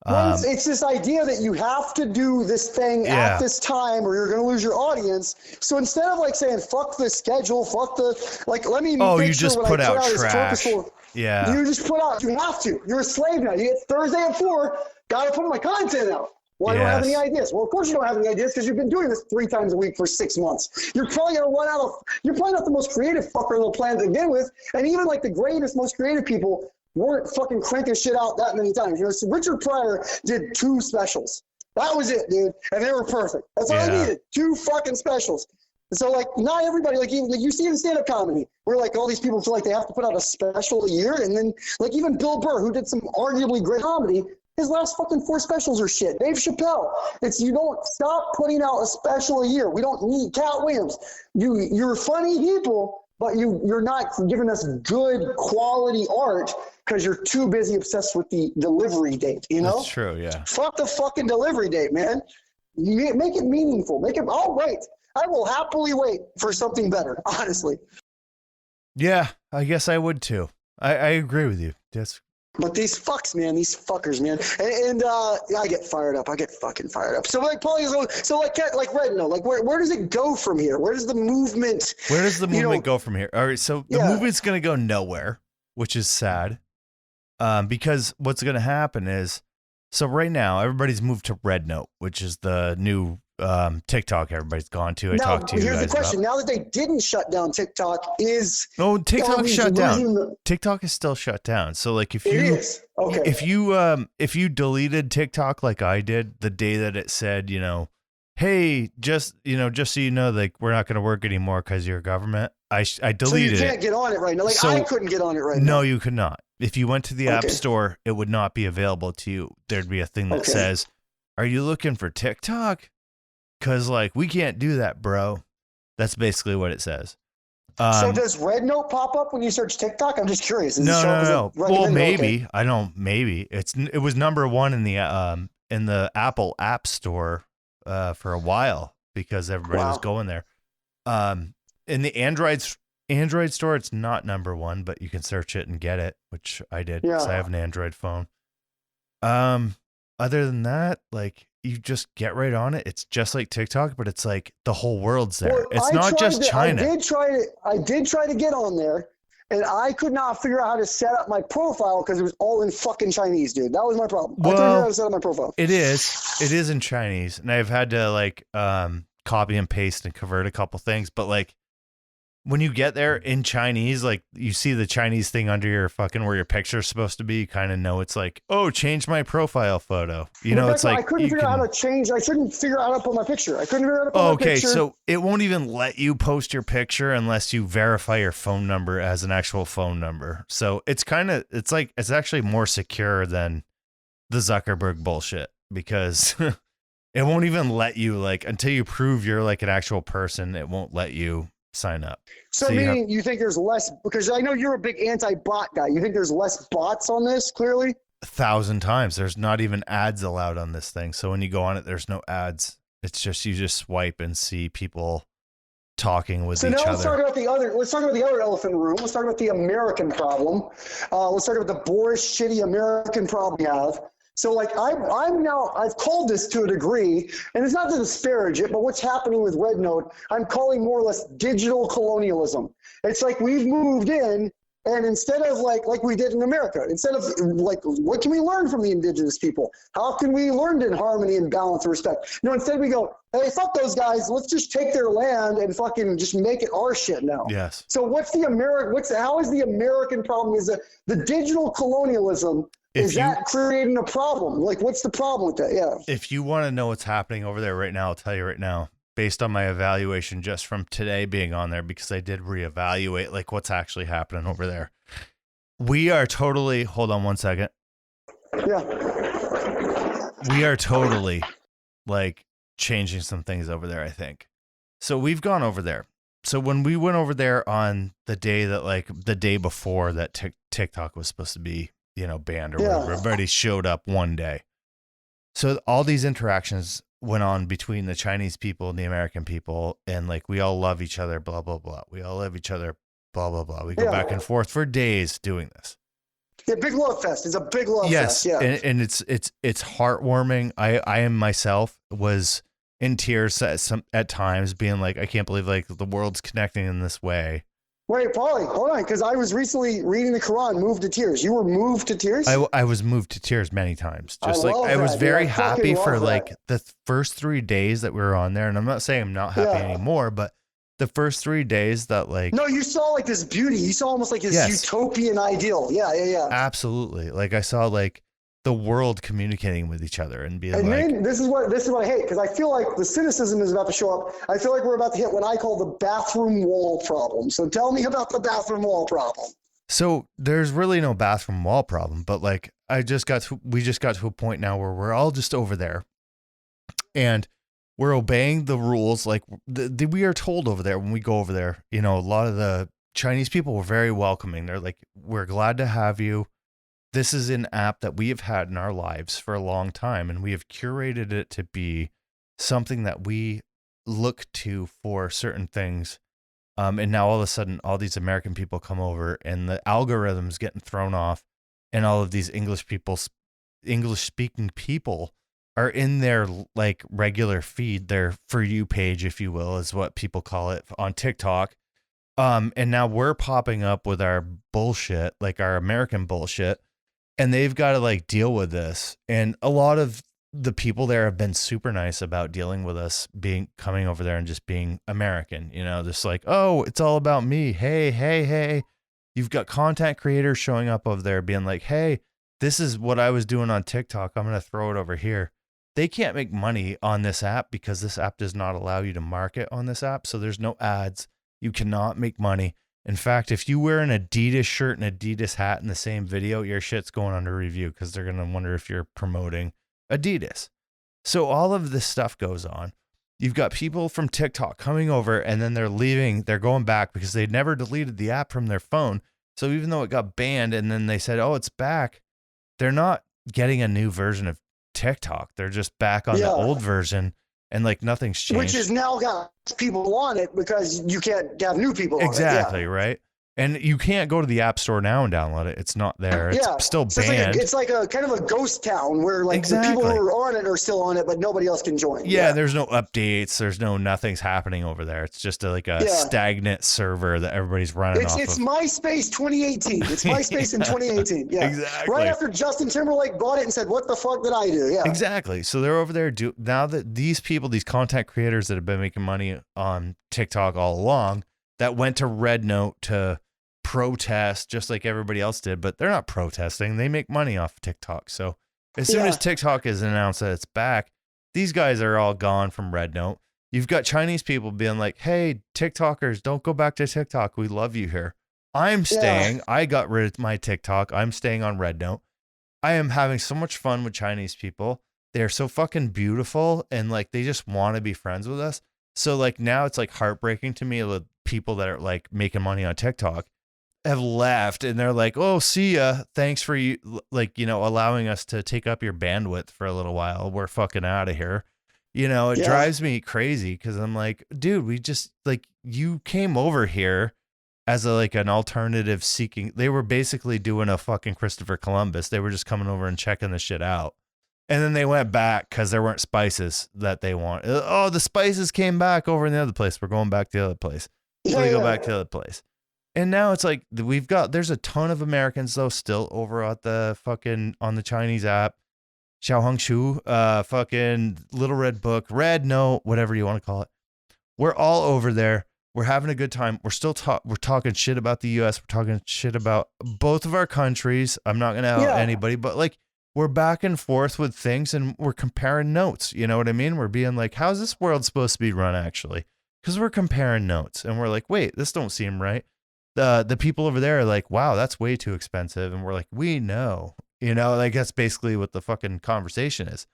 It's this idea that you have to do this thing at this time or you're going to lose your audience. So instead of like saying, fuck the schedule, let me you just put out trash. Yeah. You just put out, you have to. You're a slave now. It's Thursday at 4, got to put my content out. Well, I don't have any Yes. ideas. Well, of course you don't have any ideas because you've been doing this 3 times a week for 6 months. You're probably going to run out of, you're probably not the most creative fucker on the planet to begin with. And even like the greatest, most creative people weren't fucking cranking shit out that many times. You know, so Richard Pryor did 2 specials. That was it, dude. And they were perfect. That's all I needed. 2 fucking specials. So, like, not everybody, like you see in stand-up comedy, where, like, all these people feel like they have to put out a special a year. And then, like, even Bill Burr, who did some arguably great comedy, his last fucking 4 specials are shit. Dave Chappelle, you don't stop putting out a special a year. We don't need Cat Williams. You're funny people, but you're not giving us good quality art because you're too busy obsessed with the delivery date, you know? That's true, yeah. Fuck the fucking delivery date, man. Make it meaningful. I'll wait. I will happily wait for something better, honestly. Yeah, I guess I would too. I agree with you. Yes. But these fucks, man, these fuckers, man, and I get fired up. I get fucking fired up. So like, Paulie, so like Rednote, like where does it go from here? Where does the movement? Where does the movement go from here? All right, so the movement's gonna go nowhere, which is sad. Because what's gonna happen is, so right now everybody's moved to Rednote, which is the new TikTok everybody's gone to. Talked to you guys. Here's the question: now that they didn't shut down TikTok, TikTok shut down. TikTok is still shut down. So like if you deleted TikTok like I did the day that it said, you know, hey, just so you know, like we're not going to work anymore because you're government. I deleted it. So you can't get on it right now. Like I couldn't get on it right now. No, you could not. If you went to the App Store, it would not be available to you. There'd be a thing that says, "Are you looking for TikTok?" Because, like, we can't do that, bro. That's basically what it says. So does Rednote pop up when you search TikTok? I'm just curious. No. Well, maybe. I don't. Maybe it was number 1 in the Apple App Store for a while because everybody was going there. In the Android store, it's not number 1, but you can search it and get it, which I did because I have an Android phone. Other than that, like, you just get right on it. It's just like TikTok, but it's like the whole world's there. It's not just China. I did try to get on there, and I could not figure out how to set up my profile because it was all in fucking Chinese, dude. That was my problem. I couldn't figure out how to set up my profile. It is in Chinese, and I've had to like copy and paste and convert a couple things, but like when you get there in Chinese, like you see the Chinese thing under your fucking where your picture's supposed to be, you kind of know it's like, oh, change my profile photo. You know, it's like I couldn't figure out how to change. I couldn't figure out how to put my picture. I couldn't figure out how to put my picture. So it won't even let you post your picture unless you verify your phone number as an actual phone number. So it's it's actually more secure than the Zuckerberg bullshit because it won't even let you, like, until you prove you're like an actual person, it won't let you sign up. So meaning you think there's less, because I know you're a big anti-bot guy. You think there's less bots on this, clearly? 1,000 times. There's not even ads allowed on this thing. So when you go on it, there's no ads. It's just, you just swipe and see people talking with each other. So now let's talk about the other elephant in the room. Let's talk about the American problem. Let's talk about the boorish, shitty American problem we have. So like I've called this to a degree, and it's not to disparage it, but what's happening with Rednote, I'm calling more or less digital colonialism. It's like we've moved in, and instead of like we did in America, instead of like, what can we learn from the indigenous people? How can we learn in harmony and balance and respect? No, instead we go, hey, fuck those guys. Let's just take their land and fucking just make it our shit now. Yes. So how is the American problem? Is the digital colonialism? Is that creating a problem? Like, what's the problem with that? Yeah. If you want to know what's happening over there right now, I'll tell you right now, based on my evaluation just from today being on there, because I did reevaluate like what's actually happening over there. We are totally, hold on one second. Yeah. We are totally like changing some things over there, I think. So we've gone over there. So when we went over there on the day that, like the day before that TikTok was supposed to be, you know, banned or whatever, everybody showed up one day. So all these interactions went on between the Chinese people and the American people, and like we all love each other, blah blah blah. We all love each other, blah blah blah. We go back and forth for days doing this. Yeah, big love fest. It's a big love fest. Yeah, and it's heartwarming. I am myself was in tears at times, being like, I can't believe like the world's connecting in this way. Wait, Paulie, hold on, because I was recently reading the Quran, moved to tears. You were moved to tears? I was moved to tears many times. Just like, love I was that, very dude. I fucking happy love for that. like the first 3 days that we were on there. And I'm not saying I'm not happy anymore, but the first 3 days that like. No, you saw like this beauty. You saw almost like this utopian ideal. Yeah. Absolutely. Like I saw like the world communicating with each other and being like. And then this is what I hate, because I feel like the cynicism is about to show up. I feel like we're about to hit what I call the bathroom wall problem. So tell me about the bathroom wall problem. So there's really no bathroom wall problem, but like we just got to a point now where we're all just over there and we're obeying the rules. Like we are told over there when we go over there, you know, a lot of the Chinese people were very welcoming. They're like, we're glad to have you. This is an app that we have had in our lives for a long time, and we have curated it to be something that we look to for certain things. And now all of a sudden, all these American people come over, and the algorithm's getting thrown off, and all of these English-speaking people are in their like regular feed, their For You page, if you will, is what people call it on TikTok. And now we're popping up with our bullshit, like our American bullshit. And they've got to like deal with this. And a lot of the people there have been super nice about dealing with us coming over there and just being American, you know, just like, oh, it's all about me. Hey. You've got content creators showing up over there being like, hey, this is what I was doing on TikTok. I'm going to throw it over here. They can't make money on this app because this app does not allow you to market on this app. So there's no ads. You cannot make money. In fact, if you wear an Adidas shirt and Adidas hat in the same video, your shit's going under review because they're going to wonder if you're promoting Adidas. So all of this stuff goes on. You've got people from TikTok coming over and then they're leaving. They're going back because they never deleted the app from their phone. So even though it got banned and then they said, oh, it's back, they're not getting a new version of TikTok. They're just back on the old version. And like nothing's changed. Which has now got people on it because you can't have new people on it. Exactly, right? And you can't go to the App Store now and download it. It's not there. It's still banned. It's like a kind of a ghost town where like the people who are on it are still on it, but nobody else can join. Yeah, there's no updates. There's nothing's happening over there. It's just like a stagnant server that everybody's running off of. It's MySpace 2018. It's MySpace in 2018. Yeah, exactly. Right after Justin Timberlake bought it and said, what the fuck did I do? Yeah, exactly. So they're over there. Now that these people, these content creators that have been making money on TikTok all along, that went to Rednote to protest just like everybody else did, but they're not protesting. They make money off of TikTok. So as soon as TikTok is announced that it's back, these guys are all gone from Rednote. You've got Chinese people being like, hey, TikTokers, don't go back to TikTok. We love you here. I'm staying. I got rid of my TikTok. I'm staying on Rednote. I am having so much fun with Chinese people. They're so fucking beautiful and like they just want to be friends with us. So like now it's like heartbreaking to me with people that are like making money on TikTok have left and they're like, oh, see ya. Thanks for you, like, you know, allowing us to take up your bandwidth for a little while. We're fucking out of here. You know, it drives me crazy because I'm like, dude, we just like you came over here as like an alternative seeking. They were basically doing a fucking Christopher Columbus. They were just coming over and checking the shit out. And then they went back because there weren't spices that they want. Oh, the spices came back over in the other place. We're going back to the other place. So we go back to the other place. And now it's like there's a ton of Americans though still over at the fucking on the Chinese app, Xiaohongshu, fucking Little Red Book, Rednote, whatever you want to call it. We're all over there. We're having a good time. We're still we're talking shit about the U.S. We're talking shit about both of our countries. I'm not gonna out anybody, but like we're back and forth with things and we're comparing notes. You know what I mean? We're being like, how's this world supposed to be run actually? Because we're comparing notes and we're like, wait, this don't seem right. The people over there are like, wow, that's way too expensive. And we're like, we know, you know, like that's basically what the fucking conversation is.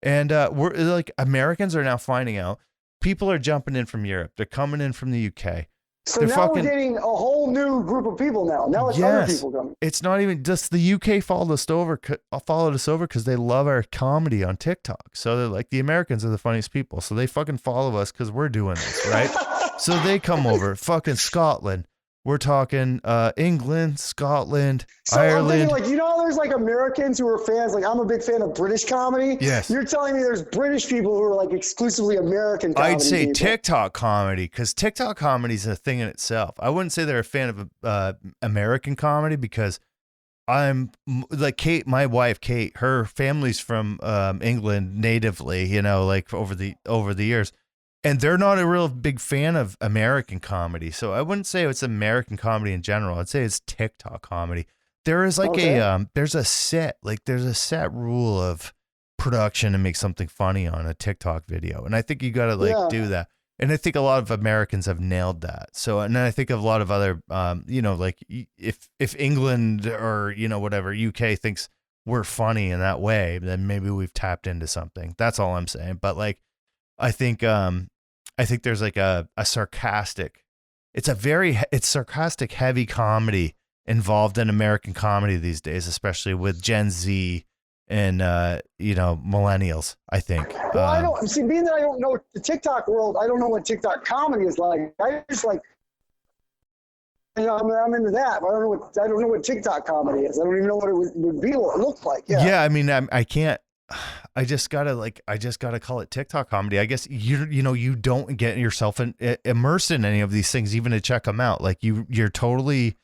And we're like, Americans are now finding out people are jumping in from Europe. They're coming in from the UK. So now we're getting a whole new group of people now. Now it's other people coming. It's not even just the UK followed us over because they love our comedy on TikTok. So they're like, the Americans are the funniest people. So they fucking follow us because we're doing this, right? So they come over, fucking Scotland. We're talking England, Scotland, So I'm thinking, Ireland. like, there's like Americans who are fans. Like, I'm a big fan of British comedy. Yes. You're telling me there's British people who are like exclusively American comedy I'd say people. TikTok comedy, because TikTok comedy is a thing in itself. I wouldn't say they're a fan of American comedy, because I'm like Kate, my wife, Kate, her family's from England natively, like over the years. And they're not a real big fan of American comedy. So I wouldn't say it's American comedy in general. I'd say it's TikTok comedy. There is like there's a set rule of production to make something funny on a TikTok video. And I think you got to do that. And I think a lot of Americans have nailed that. So, and then I think of a lot of other, like if England or, whatever, UK thinks we're funny in that way, then maybe we've tapped into something. That's all I'm saying. But like, I think there's like a sarcastic, it's sarcastic heavy comedy involved in American comedy these days, especially with Gen Z and, millennials, I think. Well, I don't see, being that I don't know the TikTok world, I don't know what TikTok comedy is like. I just like, I'm into that, but I don't know what TikTok comedy is. I don't even know what it would be, what it looked like. Yeah. I mean, I can't, I just gotta call it TikTok comedy. I guess you don't get yourself immersed in any of these things, even to check them out. Like you're totally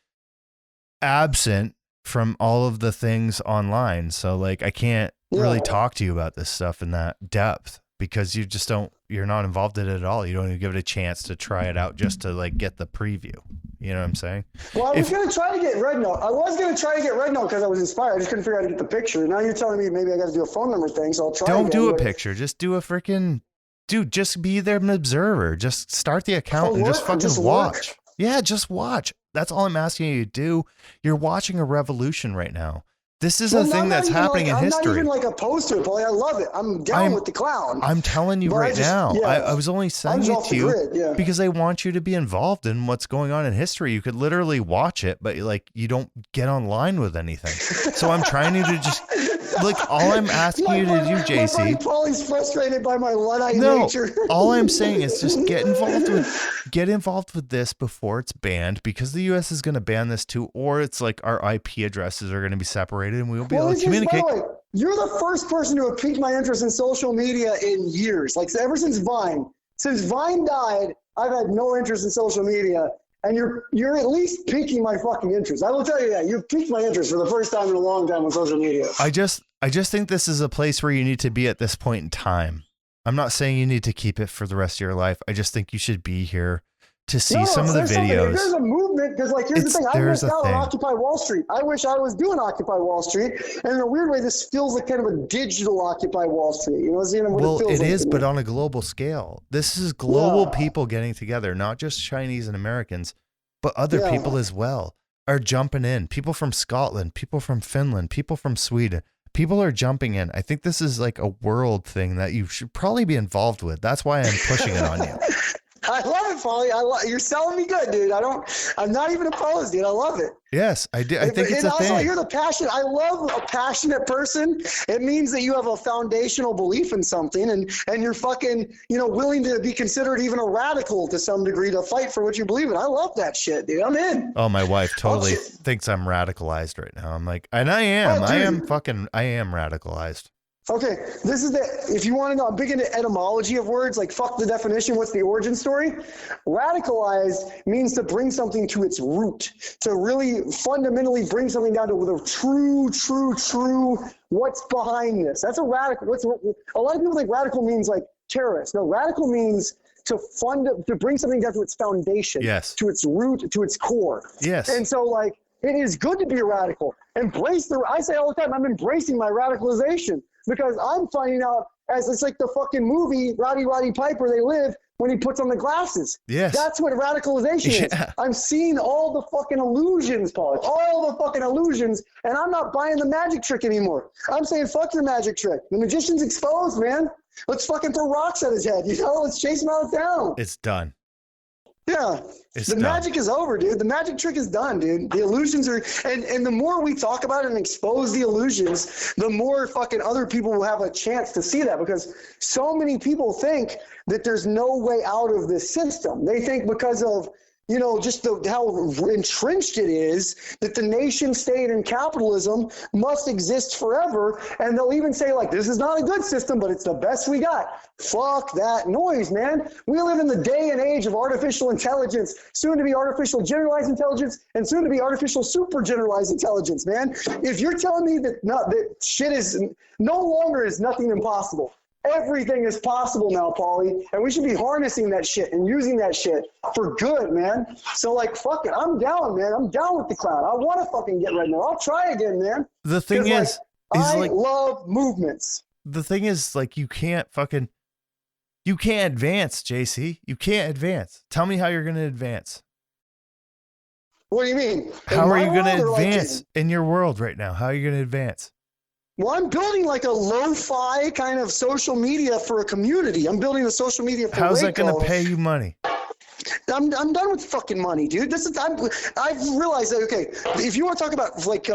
absent from all of the things online. So like, I can't really talk to you about this stuff in that depth, because you're not involved in it at all. You don't even give it a chance to try it out just to like get the preview. You know what I'm saying? Well, I was going to try to get Rednote. Because I was inspired. I just couldn't figure out how to get the picture. Now you're telling me maybe I got to do a phone number thing, so I'll try. Don't do a picture. Just do a freaking, dude, just be there an observer. Just start the account and just fucking watch. Yeah, just watch. That's all I'm asking you to do. You're watching a revolution right now. This is a thing that's happening in history. I'm not even opposed to it, Paulie. I love it. I'm down with the clown. I'm telling you now. I was only saying it to you because I want you to be involved in what's going on in history. You could literally watch it, but like you don't get online with anything. So I'm trying you to just all I'm asking you to do, JC. My buddy Paulie's frustrated by my Luddite nature. All I'm saying is just get involved with this before it's banned, because the US is going to ban this too, or it's like our IP addresses are going to be separated and we won't be able to communicate. By the way, you're the first person to have piqued my interest in social media in years. Like ever since Vine. Since Vine died, I've had no interest in social media. And you're at least piquing my fucking interest. I will tell you that. You've piqued my interest for the first time in a long time on social media. I just think this is a place where you need to be at this point in time. I'm not saying you need to keep it for the rest of your life. I just think you should be here to see some of the videos. There's a movement, because here's the thing. I missed out on Occupy Wall Street. I wish I was doing Occupy Wall Street. And in a weird way, this feels like kind of a digital Occupy Wall Street. Well, it is, but on a global scale. This is global people getting together, not just Chinese and Americans, but other people as well are jumping in. People from Scotland, people from Finland, people from Sweden. People are jumping in. I think this is like a world thing that you should probably be involved with. That's why I'm pushing it on you. I love it, Paulie. You're selling me good, dude. I'm not even opposed, dude. I love it. Yes, I do. I think it's a thing. Also, you're the passion. I love a passionate person. It means that you have a foundational belief in something, and you're fucking, willing to be considered even a radical to some degree to fight for what you believe in. I love that shit, dude. I'm in. Oh, my wife totally thinks I'm radicalized right now. I'm like, and I am. I am radicalized. Okay, if you want to know, I'm big into etymology of words, like fuck the definition, what's the origin story? Radicalize means to bring something to its root, to really fundamentally bring something down to the true, what's behind this. That's a radical. A lot of people think radical means like terrorist. No, radical means to bring something down to its foundation, to its root, to its core. Yes. And so it is good to be a radical. I say all the time, I'm embracing my radicalization. Because I'm finding out, as it's like the fucking movie, Roddy Piper, They Live, when he puts on the glasses. Yes. That's what radicalization is. I'm seeing all the fucking illusions, Paul. All the fucking illusions, and I'm not buying the magic trick anymore. I'm saying, fuck your magic trick. The magician's exposed, man. Let's fucking throw rocks at his head, Let's chase him out of town. It's done. Yeah. The magic is over, dude. The magic trick is done, dude. The illusions are, and the more we talk about it and expose the illusions, the more fucking other people will have a chance to see that, because so many people think that there's no way out of this system. They think because of you know, just how entrenched it is that the nation state and capitalism must exist forever. And they'll even say, like, this is not a good system, but it's the best we got. Fuck that noise, man. We live in the day and age of artificial intelligence, soon to be artificial generalized intelligence, and soon to be artificial super generalized intelligence, man. If you're telling me that shit is no longer is nothing impossible. Everything is possible now, Paulie, and we should be harnessing that shit and using that shit for good, man. So, like, fuck it. I'm down, man. I'm down with the cloud. I want to fucking get Rednote. I'll try again, man. The thing is I love movements. The thing is, like, you can't advance, JC. You can't advance. Tell me how you're going to advance. What do you mean? How are you going to advance in your world right now? How are you going to advance? Well, I'm building like a lo-fi kind of social media for a community. I'm building a social media for How's that going to pay you money? I'm done with fucking money, dude. I've realized that, okay, if you want to talk about like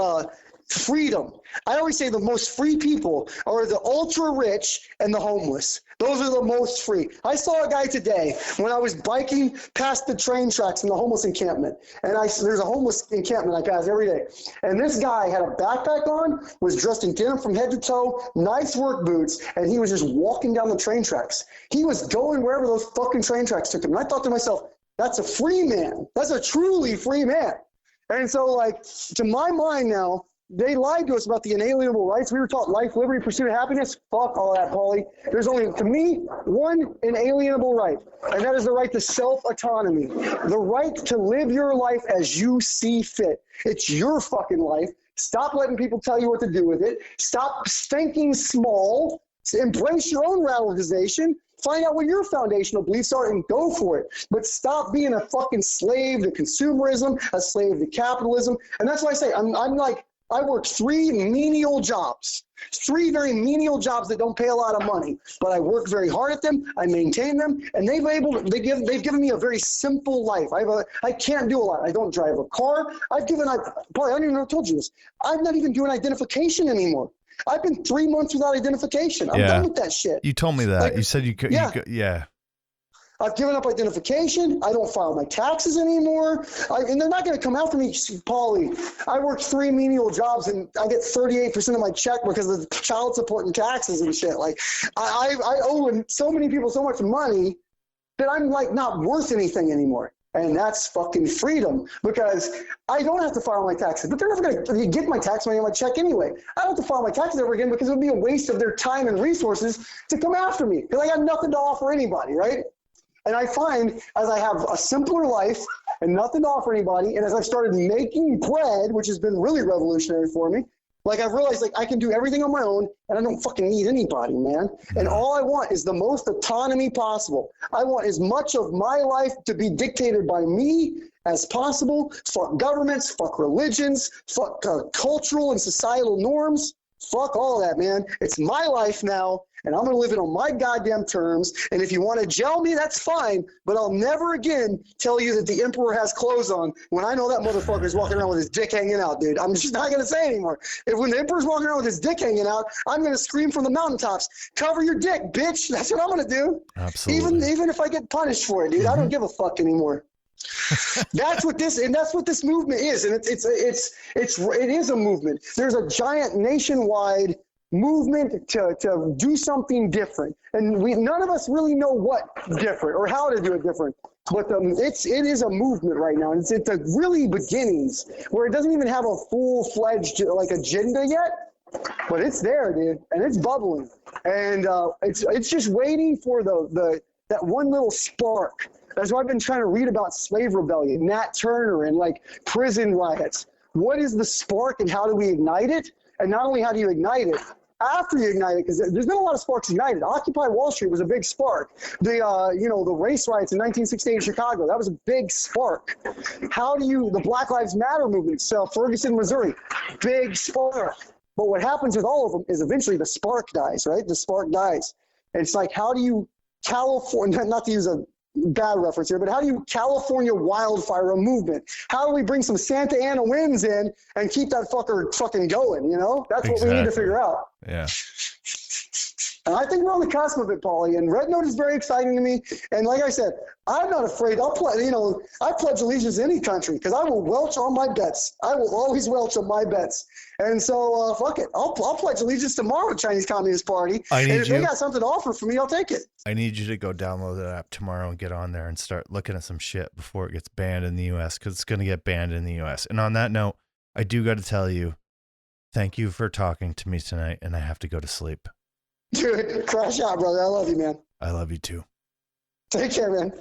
freedom, I always say the most free people are the ultra rich and the homeless. Those are the most free. I saw a guy today when I was biking past the train tracks in the homeless encampment. And there's a homeless encampment I pass every day. And this guy had a backpack on, was dressed in denim from head to toe, nice work boots, and he was just walking down the train tracks. He was going wherever those fucking train tracks took him. And I thought to myself, that's a free man. That's a truly free man. And so, like, to my mind now, they lied to us about the inalienable rights. We were taught life, liberty, pursuit of happiness. Fuck all that, Paulie. There's only, to me, one inalienable right, and that is the right to self-autonomy. The right to live your life as you see fit. It's your fucking life. Stop letting people tell you what to do with it. Stop thinking small. Embrace your own radicalization. Find out what your foundational beliefs are and go for it. But stop being a fucking slave to consumerism, a slave to capitalism. And that's why I say, I work 3 menial jobs, 3 very menial jobs that don't pay a lot of money, but I work very hard at them. I maintain them, and they've given me a very simple life. I can't do a lot. I don't drive a car. I don't even know if I told you this. I'm not even doing identification anymore. I've been 3 months without identification. I'm done with that shit. You told me that. Like, you said you could. Yeah. I've given up identification. I don't file my taxes anymore. And they're not going to come after me, Paulie. I work 3 menial jobs and I get 38% of my check because of the child support and taxes and shit. Like, I owe so many people so much money that I'm like not worth anything anymore. And that's fucking freedom, because I don't have to file my taxes, but they're never going to get my tax money on my check anyway. I don't have to file my taxes ever again because it would be a waste of their time and resources to come after me because I got nothing to offer anybody, right? And I find as I have a simpler life and nothing to offer anybody, and as I've started making bread, which has been really revolutionary for me, like I've realized like I can do everything on my own and I don't fucking need anybody, man. And all I want is the most autonomy possible. I want as much of my life to be dictated by me as possible. Fuck governments, fuck religions, fuck cultural and societal norms. Fuck all that, man. It's my life now, and I'm going to live it on my goddamn terms. And if you want to gel me, that's fine, but I'll never again tell you that the emperor has clothes on when I know that motherfucker's walking around with his dick hanging out, dude. I'm just not going to say anymore. When the emperor's walking around with his dick hanging out, I'm going to scream from the mountaintops, cover your dick, bitch. That's what I'm going to do. Absolutely. Even if I get punished for it, dude. I don't give a fuck anymore. That's what this movement is, and it is a movement. There's a giant nationwide movement to do something different, and none of us really know what different or how to do it different. But it is a movement right now, and it's at the really beginnings where it doesn't even have a full-fledged like agenda yet. But it's there, dude, and it's bubbling, and it's just waiting for that one little spark. That's why I've been trying to read about slave rebellion, Nat Turner, and like prison riots. What is the spark and how do we ignite it? And not only how do you ignite it, after you ignite it, because there's been a lot of sparks ignited. Occupy Wall Street was a big spark. The race riots in 1968 in Chicago, that was a big spark. The Black Lives Matter movement, Ferguson, Missouri, big spark. But what happens with all of them is eventually the spark dies, right? The spark dies. And it's like, how do you California, not to use a bad reference here, but how do you California wildfire a movement? How do we bring some Santa Ana winds in and keep that fucker fucking going, you know? That's what we need to figure out. Yeah. And I think we're on the cusp of it, Paulie. And Rednote is very exciting to me. And like I said, I'm not afraid. I pledge allegiance to any country because I will welch on my bets. I will always welch on my bets. And so, fuck it. I'll pledge allegiance tomorrow to the Chinese Communist Party. And if they got something to offer for me, I'll take it. I need you to go download that app tomorrow and get on there and start looking at some shit before it gets banned in the U.S. because it's going to get banned in the U.S. And on that note, I do got to tell you, thank you for talking to me tonight, and I have to go to sleep. Dude, crash out, brother. I love you, man. I love you too. Take care, man.